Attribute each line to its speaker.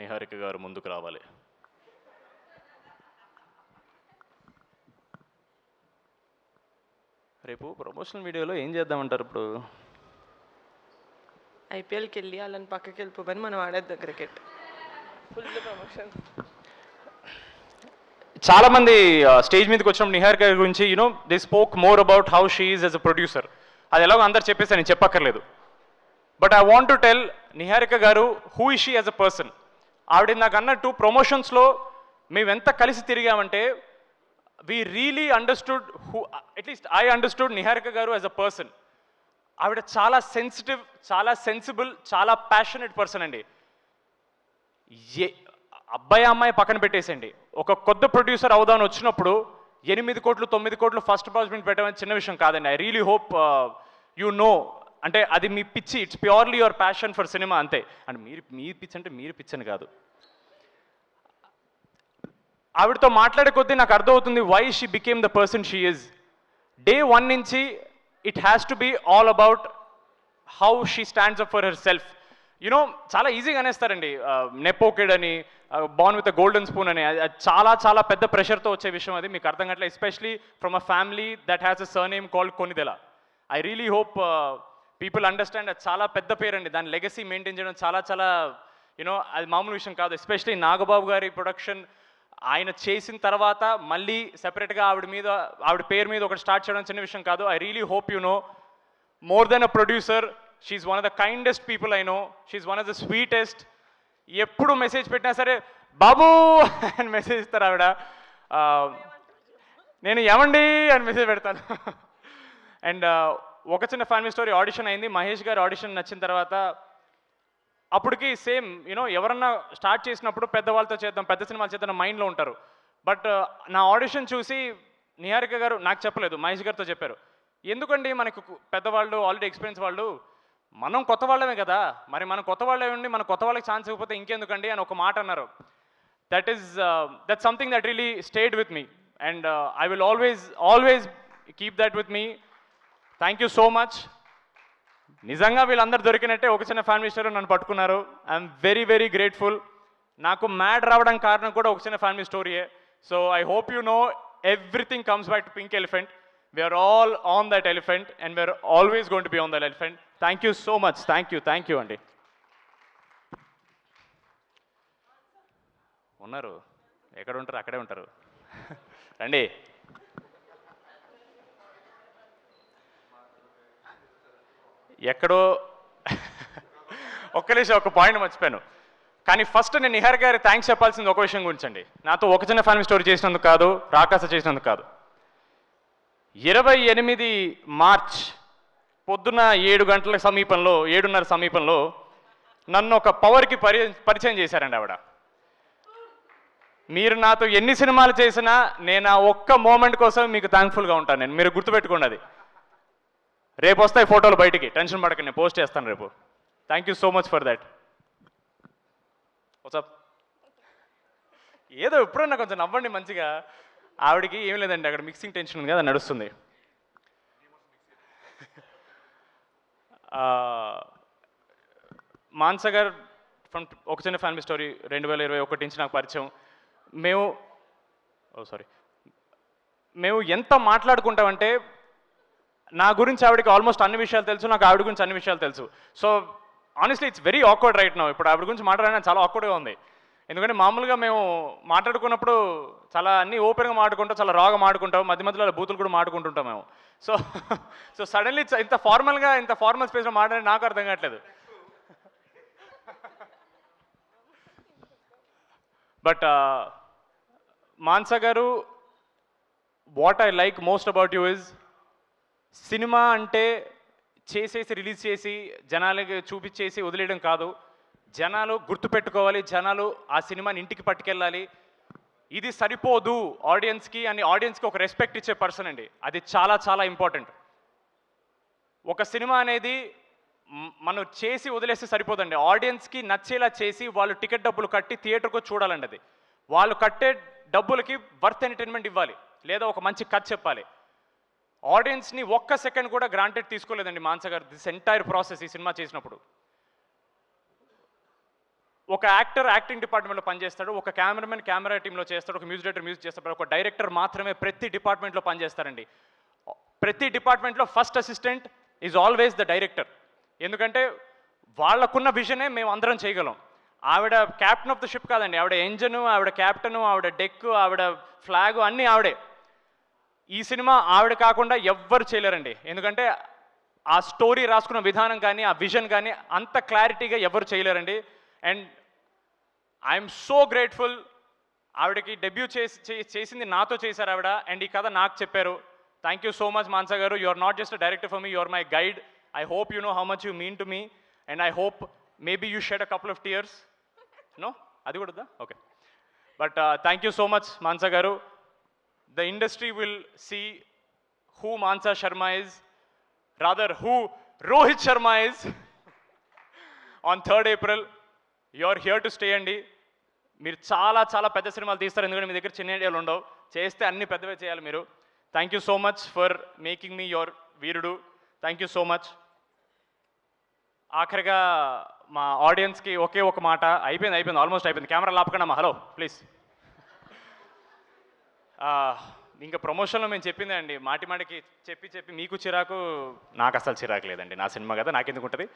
Speaker 1: నిహారిక గారు ముందుకు రావాలి. రేపు ప్రమోషనల్ వీడియోలో ఏం చేద్దామంటారు? ఇప్పుడు
Speaker 2: ఐపీఎల్కి వెళ్ళి వాళ్ళని పక్కకి వెళ్ళిపోమని మనం ఆడేద్దాం క్రికెట్. Full promotion.
Speaker 1: చాలా మంది స్టేజ్ మీదకి వచ్చినప్పుడు నిహారిక గారి గురించి they spoke more about how she is as a producer. అది ఎలాగో అందరు చెప్పేసి నేను చెప్పక్కర్లేదు. But I want to tell Niharika గారు who is she as a person. ఆవిడ నాకు అన్నట్టు ప్రమోషన్స్లో మేము ఎంత కలిసి తిరిగామంటే we really understood who, at least I understood Niharika గారు యాజ్ అ పర్సన్. ఆవిడ చాలా సెన్సిటివ్, చాలా సెన్సిబుల్, చాలా ప్యాషనెట్ పర్సన్ అండి. అబ్బాయి అమ్మాయి పక్కన పెట్టేసండి, ఒక కొత్త ప్రొడ్యూసర్ అవుదామని వచ్చినప్పుడు 8 కోట్లు 9 కోట్లు ఫస్ట్ ప్రాజెక్ట్ పెట్టడం చిన్న విషయం కాదండి. I really hope you know, అంటే అది మీ పిచ్చి, it's purely your passion for cinema అంతే. అంటే మీ పిచ్చి అంటే మీరు పిచ్చి అని కాదు. ఆవిడతో మాట్లాడే కొద్దీ నాకు అర్థమవుతుంది why she became the person she is. Day 1 నుంచి it has to be all about how she stands up for herself. చాలా ఈజీగా అనేస్తారండి నెపోకెడ్ అని, born with a golden spoon అని. చాలా చాలా పెద్ద ప్రెషర్తో వచ్చే విషయం అది, మీకు అర్థం కావట్లేదు. Especially from a family that has a surname called Konidela. I really hope people understand. అది చాలా పెద్ద పేరు అండి, దాని లెగసీ మెయింటైన్ చేయడం చాలా చాలా అది మామూలు విషయం కాదు. ఎస్పెషలీ నాగబాబు గారి ప్రొడక్షన్ ఆయన చేసిన తర్వాత మళ్ళీ సెపరేట్గా ఆవిడ పేరు మీద ఒకటి స్టార్ట్ చేయడం చిన్న విషయం కాదు. I really hope more than a producer, she's one of the kindest people I know. She's one of the sweetest. ఎప్పుడు మెసేజ్ పెట్టినా సరే బాబు అని మెసేజ్ ఇస్తారు ఆవిడ. నేను ఏమండి అని మెసేజ్ పెడతాను. అండ్ ఒక చిన్న ఫ్యామిలీ స్టోరీ, ఆడిషన్ అయింది. మహేష్ గారి ఆడిషన్ నచ్చిన తర్వాత అప్పటికి సేమ్ ఎవరన్నా స్టార్ట్ చేసినప్పుడు పెద్దవాళ్ళతో చేద్దాం, పెద్ద సినిమాలు చేద్దాం మైండ్లో ఉంటారు. బట్ నా ఆడిషన్ చూసి నిహారిక గారు నాకు చెప్పలేదు, మహేష్ గారితో చెప్పారు. ఎందుకండి మనకు పెద్దవాళ్ళు ఆల్రెడీ ఎక్స్పీరియన్స్ వాళ్ళు, మనం కొత్త వాళ్ళమే కదా, మరి మనం కొత్త వాళ్ళే ఉండి మన కొత్త వాళ్ళకి ఛాన్స్ ఇవ్వకపోతే ఇంకెందుకండి అని ఒక మాట అన్నారు. That something that really stayed with me and I will always keep that with me. Thank you so much. నిజంగా వీళ్ళందరూ దొరికినట్టే ఒక చిన్న ఫ్యామిలీ స్టోరీ నన్ను పట్టుకున్నారు. I'm very very grateful. నాకు మ్యాడ్ రావడం కారణం కూడా ఒక చిన్న ఫ్యామిలీ స్టోరీయే. So I hope everything comes back to Pink Elephant. We're all on that elephant and we're always going to be on that elephant. Thank you so much. Thank you అండి. ఉన్నారు, ఎక్కడ ఉంటారు అక్కడే ఉంటారు. రండి. ఎక్కడో ఒక్క నిమిషం, ఒక పాయింట్ మర్చిపోయాను. కానీ ఫస్ట్ నేను నిహారిక గారి థ్యాంక్స్ చెప్పాల్సింది ఒక విషయం గురించి అండి. నాతో ఒక చిన్న ఫ్యామిలీ స్టోరీ చేసినందుకు కాదు, రాకాస చేసినందుకు కాదు. 28 మార్చ్ పొద్దున్న 7:30 సమీపంలో నన్ను ఒక పవర్కి పరిచయం చేశారండి ఆవిడ. మీరు నాతో ఎన్ని సినిమాలు చేసినా నేను ఆ ఒక్క మూమెంట్ కోసం మీకు థ్యాంక్ఫుల్గా ఉంటాను. నేను, మీరు గుర్తుపెట్టుకోండి అది. రేపు వస్తాయి ఫోటోలు బయటికి, టెన్షన్ పడకండి, నేను పోస్ట్ చేస్తాను రేపు. Thank you so much for that. WhatsApp ఏదో ఎప్పుడన్నా కొంచెం నవ్వండి మంచిగా. ఆవిడకి ఏం లేదండి, అక్కడ మిక్సింగ్ టెన్షన్ ఉంది కదా, నడుస్తుంది. మాన్స గారు ఫ్రమ్ ఒక చిన్న ఫ్యామిలీ స్టోరీ 2021 నుంచి నాకు పరిచయం. మేము ఎంత మాట్లాడుకుంటామంటే, నా గురించి ఆవిడకి ఆల్మోస్ట్ అన్ని విషయాలు తెలుసు, నాకు ఆవిడ గురించి అన్ని విషయాలు తెలుసు. So honestly it's very awkward right now. ఇప్పుడు ఆవిడ గురించి మాట్లాడడానికి చాలా ఆక్వర్డ్గా ఉంది. ఎందుకంటే మామూలుగా మేము మాట్లాడుకున్నప్పుడు చాలా అన్నీ ఓపెన్గా మాట్లాడుకుంటాం, చాలా రాగా మాట్లాడుకుంటాం, మధ్య మధ్యలో బూతులు కూడా మాట్లాడుకుంటుంటాం మేము. సో సడన్లీ ఇంత ఫార్మల్ స్పేస్లో మాట్లాడి నాకు అర్థం కావట్లేదు. బట్ మాన్సా గారు, what I like most about you is, cinema అంటే చేసేసి రిలీజ్ చేసి జనాలకి చూపించేసి వదిలేయడం కాదు. జనాలు గుర్తుపెట్టుకోవాలి, జనాలు ఆ సినిమాని ఇంటికి పట్టుకెళ్ళాలి. ఇది సరిపోదు ఆడియన్స్కి అని, ఆడియన్స్కి ఒక రెస్పెక్ట్ ఇచ్చే పర్సన్ అండి. అది చాలా చాలా ఇంపార్టెంట్. ఒక సినిమా అనేది మనం చేసి వదిలేస్తే సరిపోదండి. ఆడియన్స్కి నచ్చేలా చేసి వాళ్ళు టికెట్ డబ్బులు కట్టి థియేటర్కు చూడాలండి. అది వాళ్ళు కట్టే డబ్బులకి వర్త్ ఎంటర్టైన్మెంట్ ఇవ్వాలి, లేదా ఒక మంచి కథ చెప్పాలి. ఆడియన్స్ని ఒక్క సెకండ్ కూడా గ్రాంటెడ్ తీసుకోలేదండి మాన్స గారు దిస్ ఎంటైర్ ప్రాసెస్. ఈ సినిమా చేసినప్పుడు ఒక యాక్టర్ యాక్టింగ్ డిపార్ట్మెంట్లో పనిచేస్తాడు, ఒక కెమెరామెన్ కెమెరా టీంలో చేస్తాడు, ఒక మ్యూజిక్ డైరెక్టర్ మ్యూజిక్ చేస్తాడు, ఒక డైరెక్టర్ మాత్రమే ప్రతి డిపార్ట్మెంట్లో పనిచేస్తారండి. ప్రతి డిపార్ట్మెంట్లో first assistant is always the director. ఎందుకంటే వాళ్ళకున్న విజనే మేము అందరం చేయగలం. ఆవిడ క్యాప్టెన్ ఆఫ్ ద షిప్ కాదండి, ఆవిడ ఎంజను, ఆవిడ క్యాప్టెను, ఆవిడ డెక్, ఆవిడ ఫ్లాగు అన్నీ ఆవిడే. ఈ సినిమా ఆవిడ కాకుండా ఎవ్వరు చేయలేరండి. ఎందుకంటే ఆ స్టోరీ రాసుకున్న విధానం కానీ ఆ విజన్ కానీ అంత క్లారిటీగా ఎవరు చేయలేరండి. And I'm so grateful. ఆవిడకి డెబ్యూ చేసింది నాతో చేశారు ఆవిడ, అండ్ ఈ కథ నాకు చెప్పారు. Thank you so much Mansa గారు. You are not just a director for me, you are my guide. I hope you know how much you mean to me, and I hope maybe you shed a couple of tears. No, అది కూడా వద్దా? Okay. But thank you so much Mansa గారు. The industry will see who Mansa Sharma is, rather who Rohit Sharma is on 3rd April. You are here to stay అండి. మీరు చాలా చాలా పెద్ద సినిమాలు తీస్తారు, ఎందుకంటే మీ దగ్గర చిన్న ఐడియాలు ఉండవు. చేస్తే అన్ని పెద్దవే చేయాలి మీరు. Thank you so much for making me your Veerudu. Thank you so much. ఆఖరిగా మా ఆడియన్స్కి ఒకే ఒక మాట. అయిపోయింది, ఆల్మోస్ట్ అయిపోయింది. కెమెరా లాపకండి అమ్మా. Hello please. ఇంకా ప్రమోషన్లో మేము చెప్పిందే అండి, మాటికి చెప్పి మీకు చిరాకు, నాకు అసలు చిరాకు లేదండి. నా సినిమా కదా, నాకెందుకు ఉంటుంది.